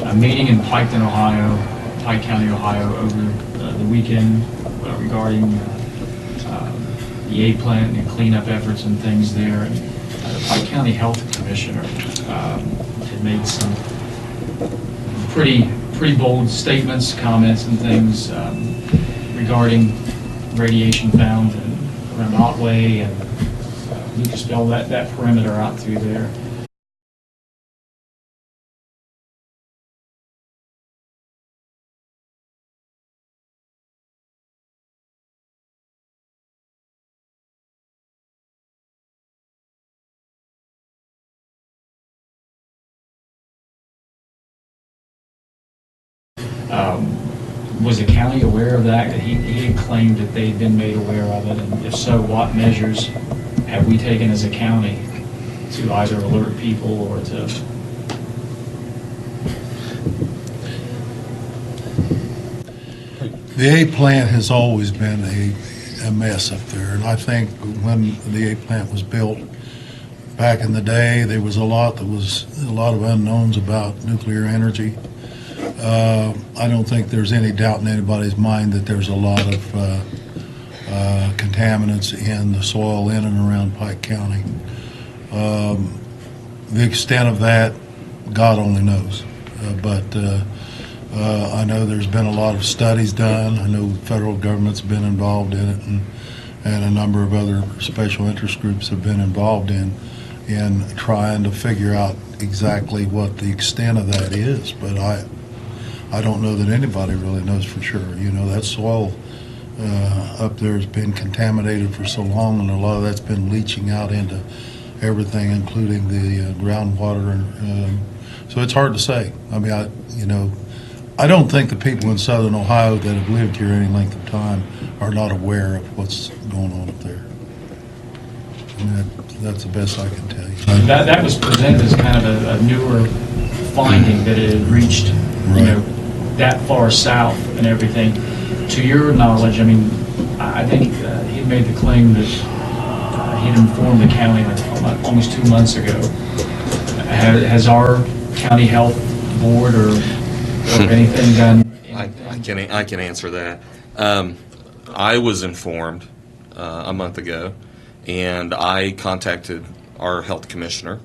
a meeting in Pike County, Ohio, over the weekend regarding the A plant and cleanup efforts and things there. And the Pike County Health Commissioner had made some pretty bold statements, comments, and things regarding radiation found around Otway and Lucasville, that perimeter out through there. Was the county aware of that? He had claimed that they had been made aware of it, and if so, what measures have we taken as a county to either alert people or to... The A plant has always been a mess up there, and I think when the A plant was built back in the day, there was a lot of unknowns about nuclear energy. I don't think there's any doubt in anybody's mind that there's a lot of contaminants in the soil in and around Pike County. The extent of that, God only knows. But I know there's been a lot of studies done. I know the federal government's been involved in it, and a number of other special interest groups have been involved in trying to figure out exactly what the extent of that is. But I don't know that anybody really knows for sure. You know, that soil up there has been contaminated for so long, and a lot of that's been leaching out into everything, including the groundwater. And so it's hard to say. I mean, I don't think the people in southern Ohio that have lived here any length of time are not aware of what's going on up there. I mean, that's the best I can tell you. That was presented as kind of a newer finding that it had reached, that far south and everything. To your knowledge, I mean, I think he made the claim that he'd informed the county like almost 2 months ago. Has our county health board or anything done? I can answer that. I was informed a month ago, and I contacted our health commissioner,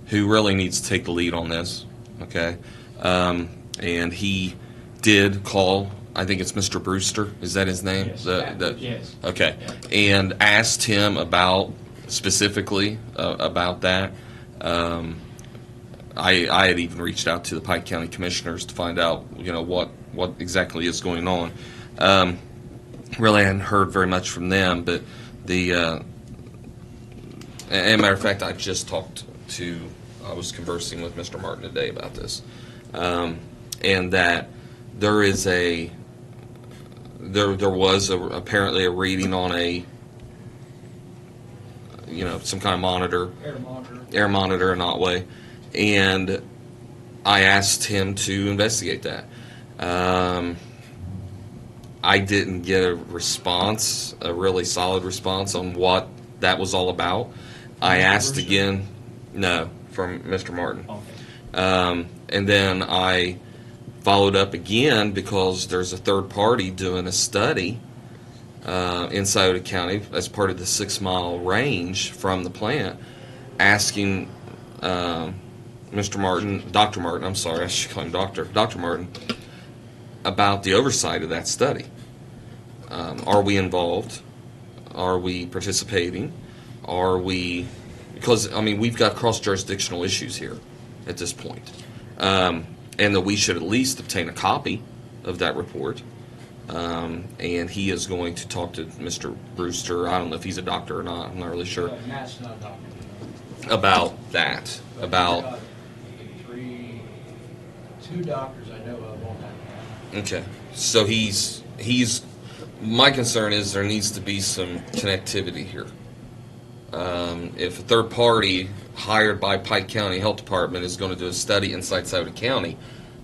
who really needs to take the lead on this. Okay, and he did call. I think it's Mr. Brewster. Is that his name? Yes. Yes. Okay, and asked him specifically about that. I had even reached out to the Pike County Commissioners to find out, what exactly is going on. Really hadn't heard very much from them, but as a matter of fact, I was conversing with Mr. Martin today about this, and that there was apparently a reading on some kind of monitor, air monitor in Otway. And I asked him to investigate that. I didn't get a really solid response on what that was all about. I asked again, no, from Mr. Martin. Okay. And then I followed up again because there's a third party doing a study in Scioto County as part of the 6-mile range from the plant, asking Dr. Martin, I'm sorry, I should call him Dr. Martin, about the oversight of that study. Are we involved? Are we participating? Because we've got cross-jurisdictional issues here at this point. And that we should at least obtain a copy of that report. And he is going to talk to Mr. Brewster. I don't know if he's a doctor or not. I'm not really sure. Matt's not a doctor. About that. About... Two doctors I know of on that. Okay. So my concern is there needs to be some connectivity here. If a third party hired by Pike County Health Department is going to do a study inside Scioto County,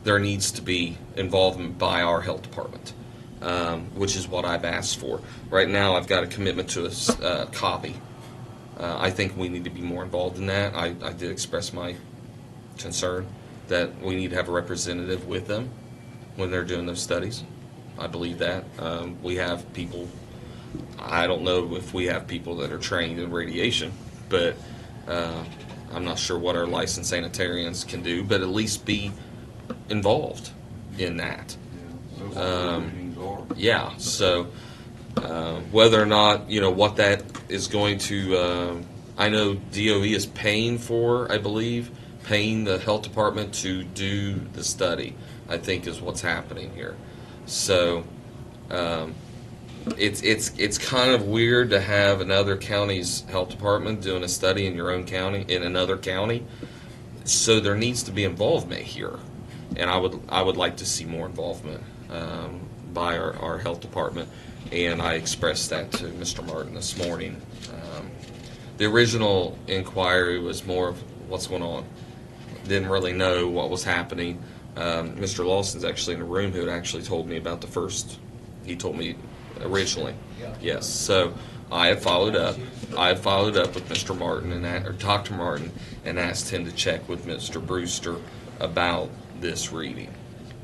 there needs to be involvement by our health department, which is what I've asked for. Right now I've got a commitment to a copy. I think we need to be more involved in that. I did express my concern. that we need to have a representative with them when they're doing those studies. I believe that. We have people, I don't know if we have people that are trained in radiation, but I'm not sure what our licensed sanitarians can do, but at least be involved in that. Yeah, so whether or not, what that is going to, I know DOE is paying for, I believe, paying the health department to do the study, I think is what's happening here. So it's kind of weird to have another county's health department doing a study in your own county, in another county. So there needs to be involvement here, and I would like to see more involvement by our health department, and I expressed that to Mr. Martin this morning. The original inquiry was more of what's going on. Didn't really know what was happening. Mr. Lawson's actually in the room who had actually told me about the first. He told me originally. Yes. So I have followed up. I have followed up with Mr. Martin or Dr. Martin and asked him to check with Mr. Brewster about this reading.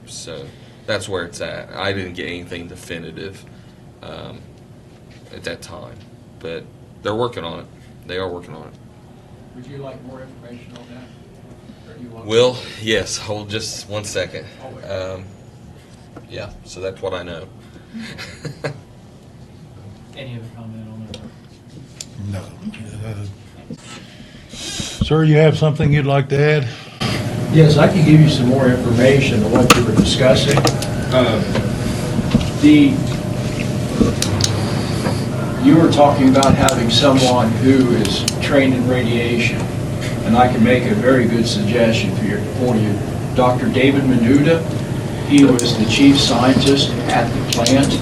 So that's where it's at. I didn't get anything definitive at that time, but they're working on it. They are working on it. Would you like more information on that? Or do you want Will, yes, hold just 1 second. Oh, wait. Yeah, so that's what I know. Any other comment on that? No. Sir, you have something you'd like to add? Yes, I can give you some more information on what you were discussing. You were talking about having someone who is trained in radiation, and I can make a very good suggestion for you. Dr. David Menuda, he was the chief scientist at the plant,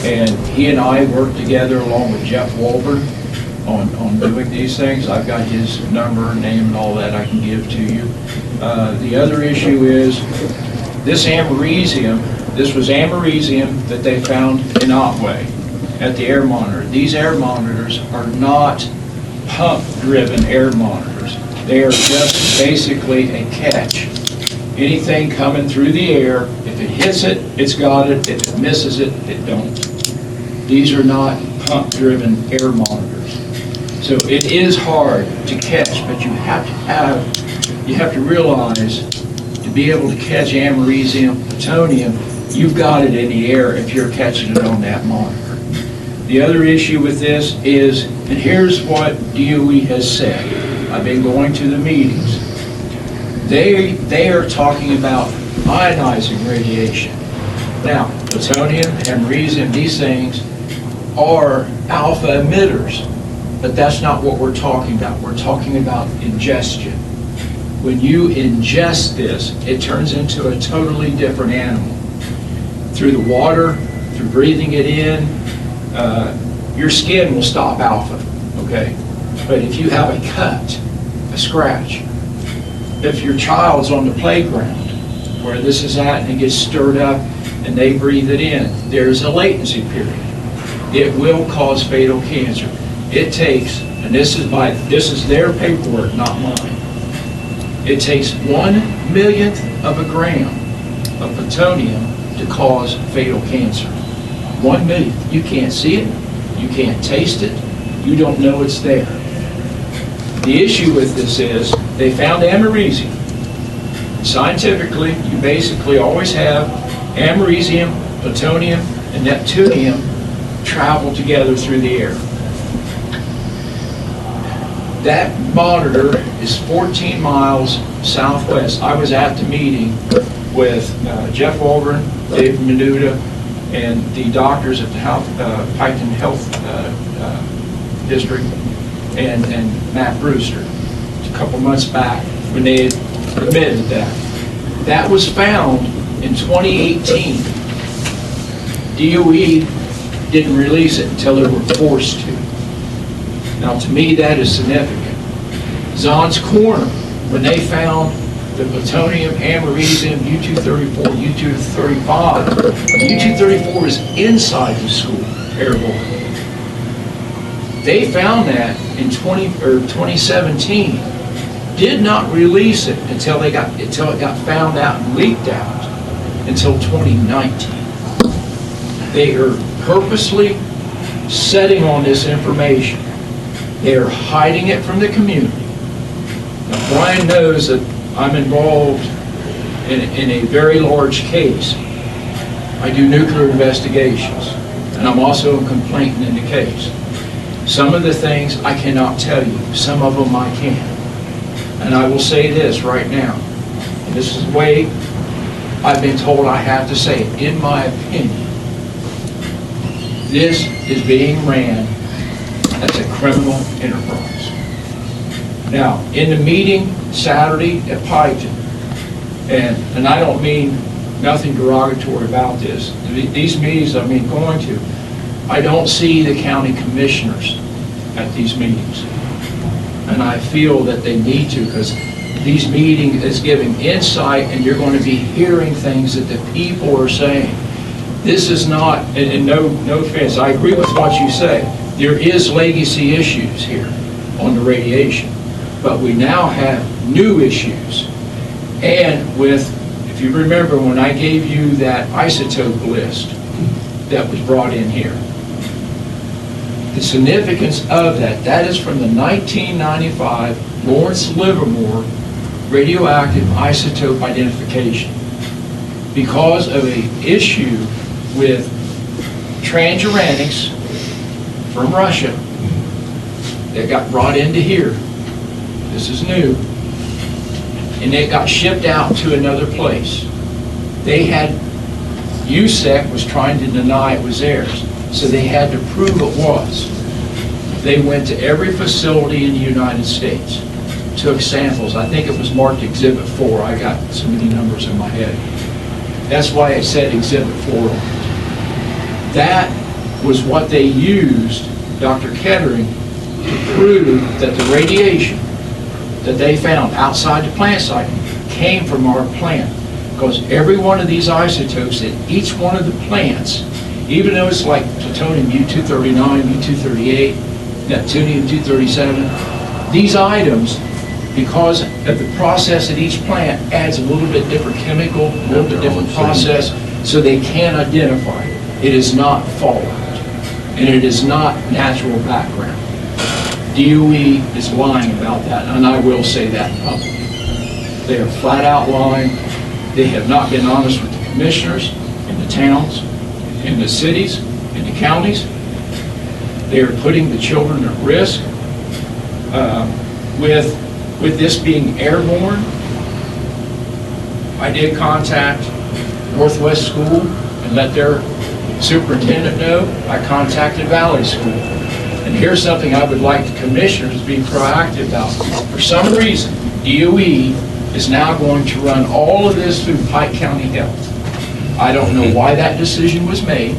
and he and I worked together along with Jeff Wolbert on doing these things. I've got his number, name, and all that I can give to you. The other issue is this americium. This was americium that they found in Otway at the air monitor. These air monitors are not pump-driven air monitors. They are just basically a catch. Anything coming through the air, if it hits it, it's got it. If it misses it, it don't. These are not pump-driven air monitors. So it is hard to catch, but you have to realize to be able to catch americium, plutonium, you've got it in the air if you're catching it on that monitor. The other issue with this is, and here's what DOE has said. I've been going to the meetings. They are talking about ionizing radiation. Now, plutonium, americium, these things are alpha emitters, but that's not what we're talking about. We're talking about ingestion. When you ingest this, it turns into a totally different animal. Through the water, through breathing it in, your skin will stop alpha, okay? But if you have a cut, a scratch, if your child's on the playground where this is at and it gets stirred up and they breathe it in, there's a latency period. It will cause fatal cancer. It takes, and this is their paperwork, not mine. It takes 1/1,000,000th of a gram of plutonium to cause fatal cancer. 1/1,000,000th. You can't see it. You can't taste it. You don't know it's there. The issue with this is they found americium. Scientifically, you basically always have americium, plutonium, and neptunium travel together through the air. That monitor is 14 miles southwest. I was at the meeting with Jeff Wolbert, David Menuda, and the doctors at the Piketon Health District, and Matt Brewster, a couple months back when they admitted that. That was found in 2018. DOE didn't release it until they were forced to. Now, to me, that is significant. Zahn's Corner, when they found the plutonium, americium, U-234, U-235, U-234 is inside the school, airborne. They found that in 2017. did not release it until it got found out and leaked out until 2019. They are purposely setting on this information. They are hiding it from the community. Now, Brian knows that I'm involved in a very large case. I do nuclear investigations, and I'm also a complainant in the case. Some of the things I cannot tell you, some of them I can. And I will say this right now, and this is the way I've been told I have to say it, in my opinion, this is being ran as a criminal enterprise. Now, in the meeting Saturday at Piketon, and I don't mean nothing derogatory about this, these meetings I've been going to, I don't see the county commissioners at these meetings. And I feel that they need to, because these meetings is giving insight, and you're going to be hearing things that the people are saying. This is not, and no offense, I agree with what you say. There is legacy issues here on the radiation, but we now have new issues. And with, if you remember when I gave you that isotope list that was brought in here, the significance of that is from the 1995 Lawrence Livermore radioactive isotope identification. Because of an issue with transuranics from Russia that got brought into here, this is new, and it got shipped out to another place. They had, USEC was trying to deny it was theirs, so they had to prove it was. They went to every facility in the United States, took samples. I think it was marked Exhibit 4. I got so many numbers in my head. That's why it said Exhibit 4 on it. That was what they used, Dr. Kettering, to prove that the radiation that they found outside the plant site came from our plant. Because every one of these isotopes at each one of the plants, even though it's like plutonium U-239, U-238, neptunium U-237, these items, because of the process at each plant, adds a little bit different chemical, a little bit different process, so they can identify it. It is not fallout, and it is not natural background. DOE is lying about that, and I will say that publicly. They are flat out lying. They have not been honest with the commissioners in the towns, in the cities, in the counties. They are putting the children at risk. With this being airborne, I did contact Northwest School and let their superintendent know. I contacted Valley School. And here's something I would like the commissioners to be proactive about. For some reason, DOE is now going to run all of this through Pike County Health. I don't know why that decision was made,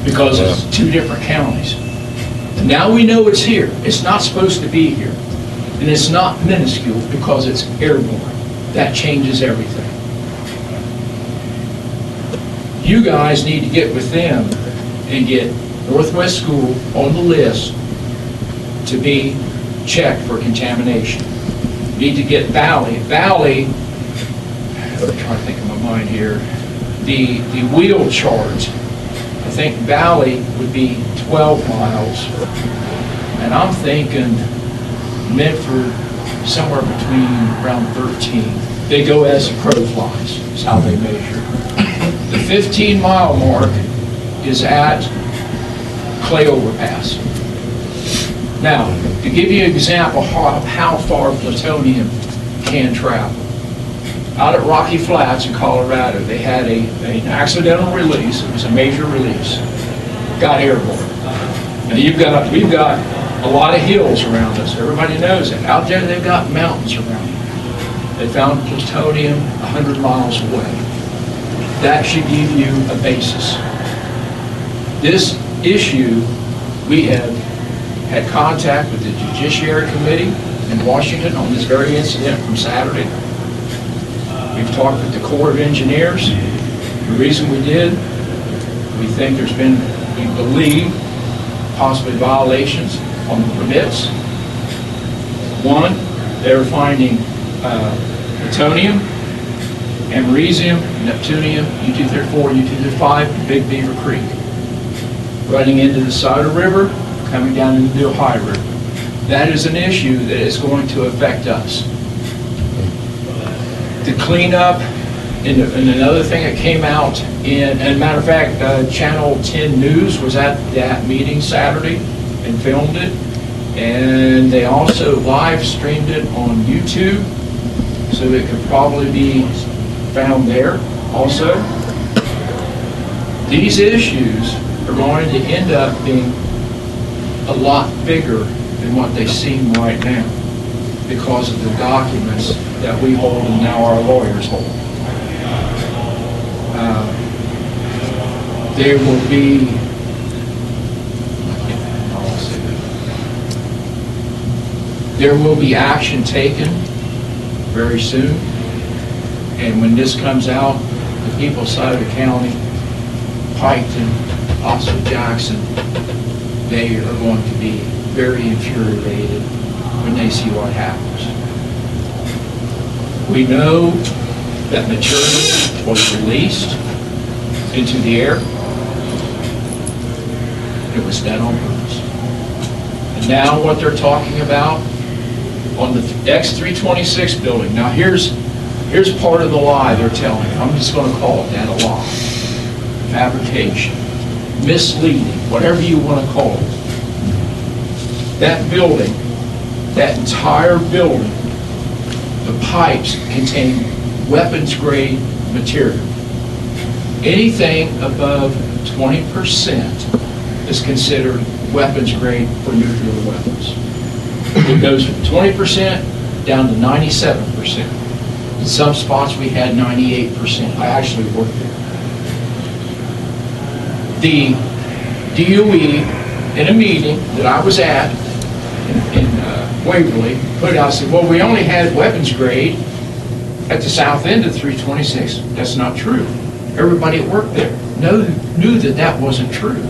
because it's two different counties. And now we know it's here. It's not supposed to be here. And it's not minuscule because it's airborne. That changes everything. You guys need to get with them and get Northwest School on the list to be checked for contamination. You need to get Valley. Valley, I'm trying to think of my mind here, the wheel charge, I think Valley would be 12 miles, and I'm thinking Medford somewhere between around 13. They go as the crow flies, is how they measure. The 15-mile mark is at Clay Overpass. Now, to give you an example of how far plutonium can travel, out at Rocky Flats in Colorado, they had an accidental release. It was a major release. Got airborne. Now we've got a lot of hills around us. Everybody knows it. Out there, they've got mountains around them. They found plutonium 100 miles away. That should give you a basis. This issue, we have had contact with the Judiciary Committee in Washington on this very incident from Saturday. We've talked with the Corps of Engineers. The reason we did, we think there's been, we believe, possibly violations on the permits. One, They're finding plutonium, americium, neptunium, U-234, U-235, Big Beaver Creek, running into the Scioto River, coming down into the Ohio River. That is an issue that is going to affect us. The cleanup, and another thing that came out and matter of fact, Channel 10 News was at that meeting Saturday and filmed it, and they also live streamed it on YouTube, so it could probably be found there also. These issues are going to end up being a lot bigger than what they seem right now because of the documents that we hold and now our lawyers hold. There will be action taken very soon, and when this comes out, the people of Scioto County, Piketon, also Jackson, they are going to be very infuriated when they see what happens. We know that material was released into the air. It was done on purpose. And now what they're talking about on the X326 building, now here's part of the lie they're telling. I'm just going to call it that, a lie. Fabrication, misleading, whatever you want to call it. That building, that entire building, the pipes contain weapons-grade material. Anything above 20% is considered weapons-grade for nuclear weapons. It goes from 20% down to 97%. In some spots we had 98%. I actually worked there. The DOE, in a meeting that I was at in Waverly, put out, said, well, we only had weapons grade at the south end of 326. That's not true. Everybody that worked there knew that that wasn't true.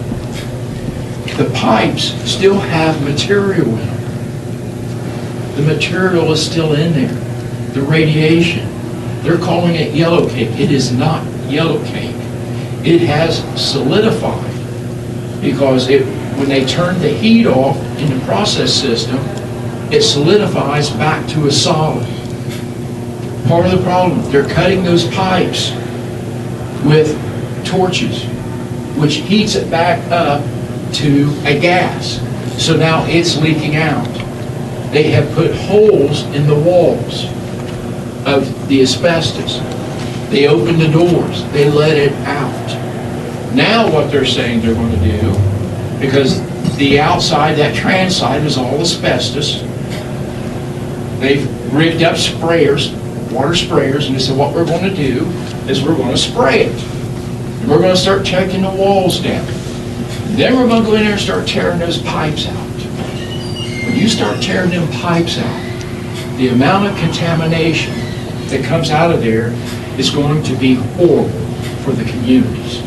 The pipes still have material in them. The material is still in there. The radiation. They're calling it yellow cake. It is not yellow cake. It has solidified because when they turn the heat off in the process system, it solidifies back to a solid. Part of the problem, they're cutting those pipes with torches, which heats it back up to a gas. So now it's leaking out. They have put holes in the walls of the asbestos. They open the doors. They let it out. Now what they're saying they're going to do, because the outside, that trans side is all asbestos, they've rigged up sprayers, water sprayers, and they said what we're going to do is we're going to spray it. And we're going to start taking the walls down. Then we're going to go in there and start tearing those pipes out. When you start tearing them pipes out, the amount of contamination that comes out of there is going to be horrible for the communities.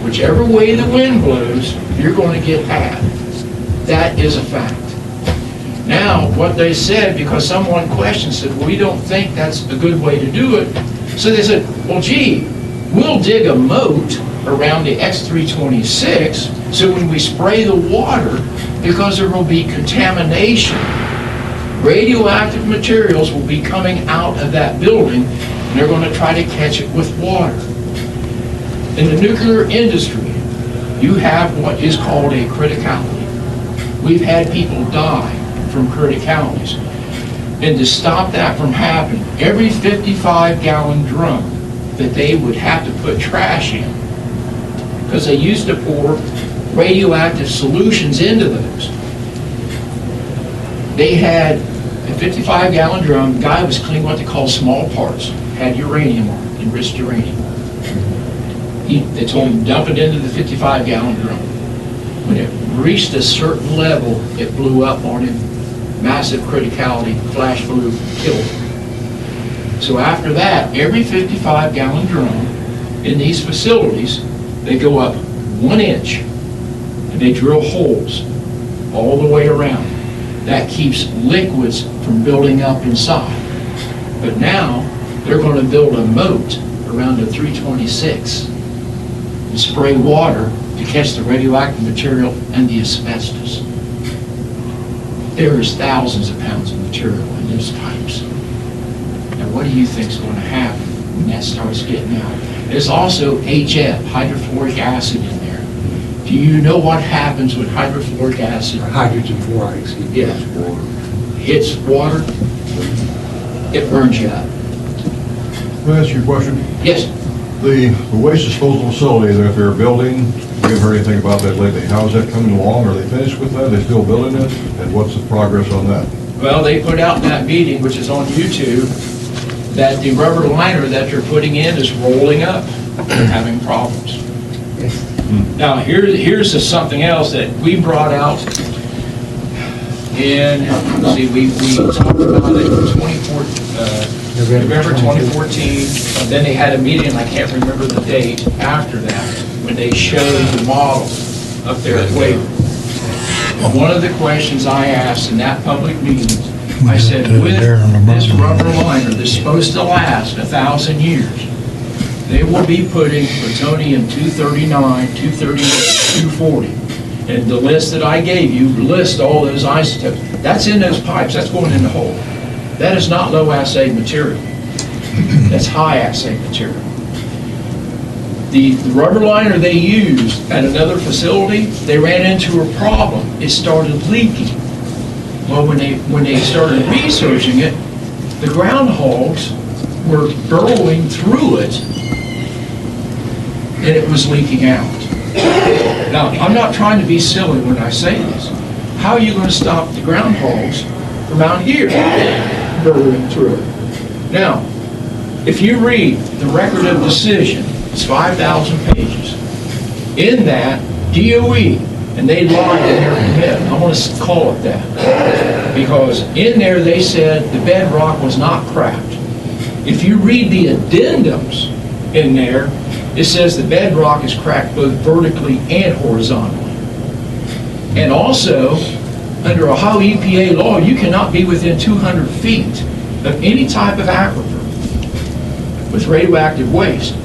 Whichever way the wind blows, you're going to get had. That is a fact. Now, what they said, because someone questioned, said, well, we don't think that's a good way to do it. So they said, well, gee, we'll dig a moat around the X326 so when we spray the water, because there will be contamination, radioactive materials will be coming out of that building, and they're going to try to catch it with water. In the nuclear industry, you have what is called a criticality. We've had people die from criticalities. And to stop that from happening, every 55-gallon drum that they would have to put trash in, because they used to pour radioactive solutions into those. They had a 55-gallon drum. The guy was cleaning what they call small parts, had uranium on it, enriched uranium. They told him dump it into the 55-gallon drum. When it reached a certain level, it blew up on him. Massive criticality, flash flew, killed him. So after that, every 55-gallon drum in these facilities, they go up 1 inch and they drill holes all the way around. That keeps liquids from building up inside. But now, they're going to build a moat around the 326 and spray water to catch the radioactive material and the asbestos. There is thousands of pounds of material in those pipes. Now, what do you think is going to happen when that starts getting out? There's also HF, hydrofluoric acid, in there. Do you know what happens with hydrofluoric acid? Hydrogen fluoride, excuse me. Yeah. Hits water, it burns you up. May I ask you a question? Yes? The waste disposal facility that they're building, we haven't heard anything about that lately. How is that coming along? Are they finished with that? Are they still building it? And what's the progress on that? Well, they put out in that meeting, which is on YouTube, that the rubber liner that they're putting in is rolling up. They're having problems. Now, here's something else that we brought out in, let's see, we talked about it in November 2014. Then they had a meeting, and I can't remember the date after that, when they showed the model up there at Waver. One of the questions I asked in that public meeting, I said, with this rubber liner that's supposed to last 1,000 years, they will be putting plutonium 239, 238, 240. And the list that I gave you lists all those isotopes. That's in those pipes. That's going in the hole. That is not low assay material. That's high assay material. The rubber liner they used at another facility, they ran into a problem. It started leaking. Well, when they started researching it, the groundhogs were burrowing through it, and it was leaking out. Now, I'm not trying to be silly when I say this. How are you going to stop the groundhogs from out here burrowing through it? Now, if you read the record of decision, it's 5,000 pages. In that, DOE, and they lied in their permit, I want to call it that, because in there they said the bedrock was not cracked. If you read the addendums in there, it says the bedrock is cracked both vertically and horizontally. And also, under Ohio EPA law, you cannot be within 200 feet of any type of aquifer with radioactive waste.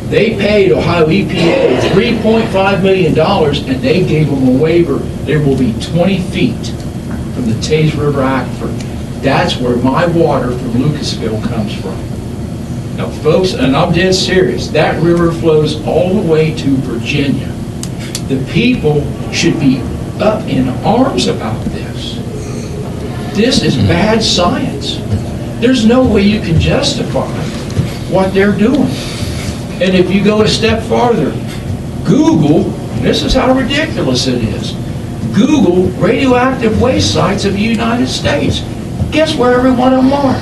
They paid Ohio EPA $3.5 million, and they gave them a waiver. There will be 20 feet from the Taze River aquifer. That's where my water from Lucasville comes from. Now, folks, and I'm dead serious, that river flows all the way to Virginia. The people should be up in arms about this. This is bad science. There's no way you can justify what they're doing. And if you go a step farther, Google, this is how ridiculous it is, Google radioactive waste sites of the United States. Guess where every one of them are?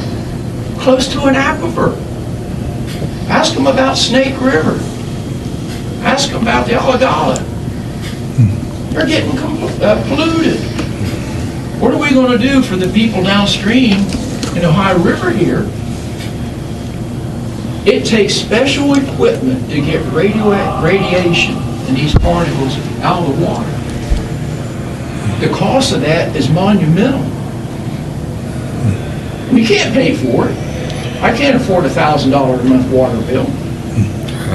Close to an aquifer. Ask them about Snake River. Ask them about the Alagala. They're getting polluted. What are we going to do for the people downstream in the Ohio River here? It takes special equipment to get radiation and these particles out of the water. The cost of that is monumental. We can't pay for it. I can't afford a $1,000 a month water bill.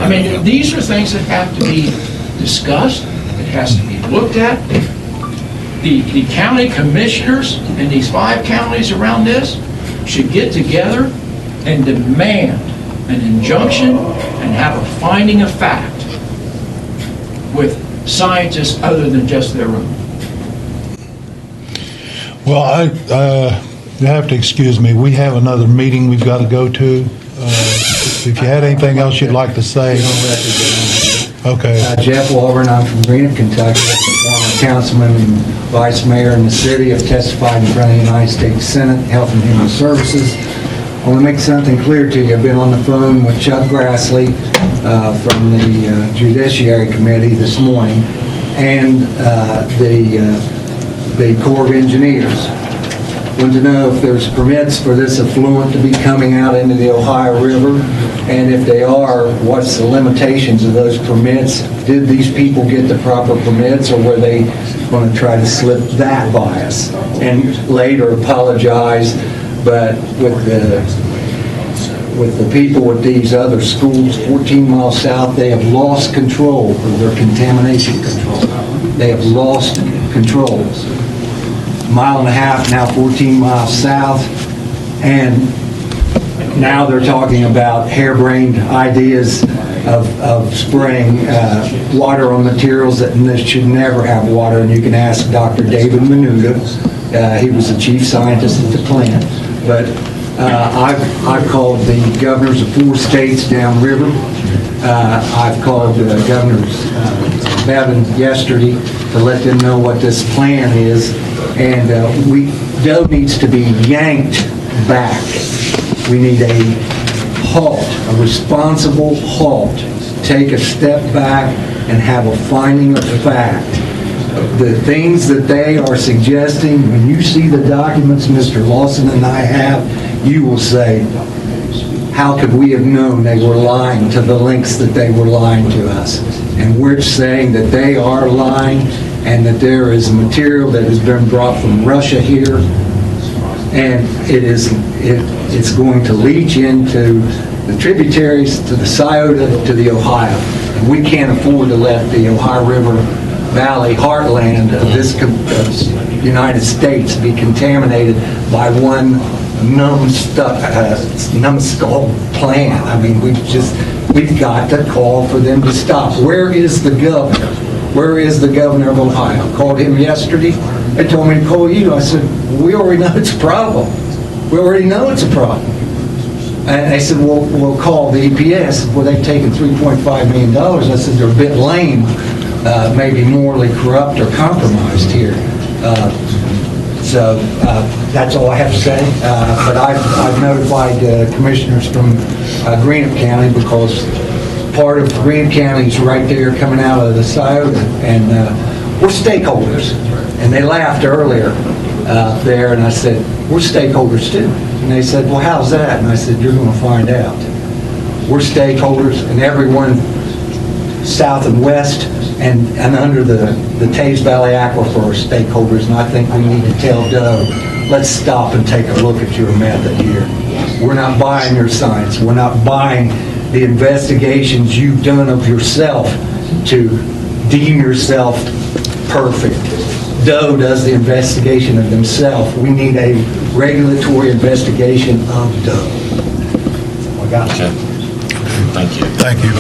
I mean, these are things that have to be discussed. It has to be looked at. The county commissioners in these 5 counties around this should get together and demand an injunction and have a finding of fact with scientists other than just their own. Well, you have to excuse me. We have another meeting we've got to go to. If you had anything else you'd like to say. Okay. Jeff Walburn, I'm from Greenup, Kentucky. Former councilman and vice mayor in the city. I've testified in front of the United States Senate, Health and Human Services. I want to make something clear to you. I've been on the phone with Chuck Grassley from the Judiciary Committee this morning and the Corps of Engineers. Want to know if there's permits for this effluent to be coming out into the Ohio River, and if they are, what's the limitations of those permits? Did these people get the proper permits, or were they going to try to slip that by us and later apologize, but with the people at these other schools 14 miles south, they have lost control of their contamination control. They have lost control. Mile and a half, now 14 miles south, and now they're talking about harebrained ideas of spraying water on materials that should never have water. And you can ask Dr. David Menuda. He was the chief scientist at the plant. But I've called the governors of 4 states downriver. I've called Governor Bevin yesterday to let them know what this plan is. And Doe needs to be yanked back. We need a halt, a responsible halt. Take a step back and have a finding of fact. The things that they are suggesting, when you see the documents Mr. Lawson and I have, you will say, how could we have known they were lying to the lengths that they were lying to us? And we're saying that they are lying and that there is material that has been brought from Russia here, and it's going to leach into the tributaries to the Scioto to the Ohio. And we can't afford to let the Ohio River Valley heartland of this United States be contaminated by one numbskull plant. I mean, we've got to call for them to stop. Where is the governor? Where is the governor of Ohio? I called him yesterday. They told me to call you. I said, we already know it's a problem. We already know it's a problem. And they said, well, we'll call the EPS. Well, they've taken $3.5 million. I said, they're a bit lame, maybe morally corrupt or compromised here. So that's all I have to say. But I've notified commissioners from Greenup County, because part of Greenup County is right there coming out of the Scioto, and we're stakeholders. And they laughed earlier there, and I said, we're stakeholders too. And they said, well, how's that? And I said, you're going to find out. We're stakeholders, and everyone south and west and under the Taves Valley Aquifer are stakeholders, and I think we need to tell Doe, let's stop and take a look at your method here. We're not buying your science. We're not buying the investigations you've done of yourself to deem yourself perfect. Doe does the investigation of himself. We need a regulatory investigation of Doe. I got you. Thank you. Thank you.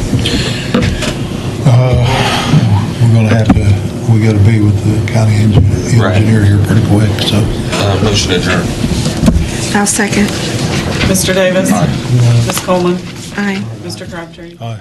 We're going to have to, we got to be with the county engineer here pretty quick, so. Motion adjourned. I'll second. Mr. Davis? Aye. Ms. Coleman? Aye. Mr. Crabtree? Aye.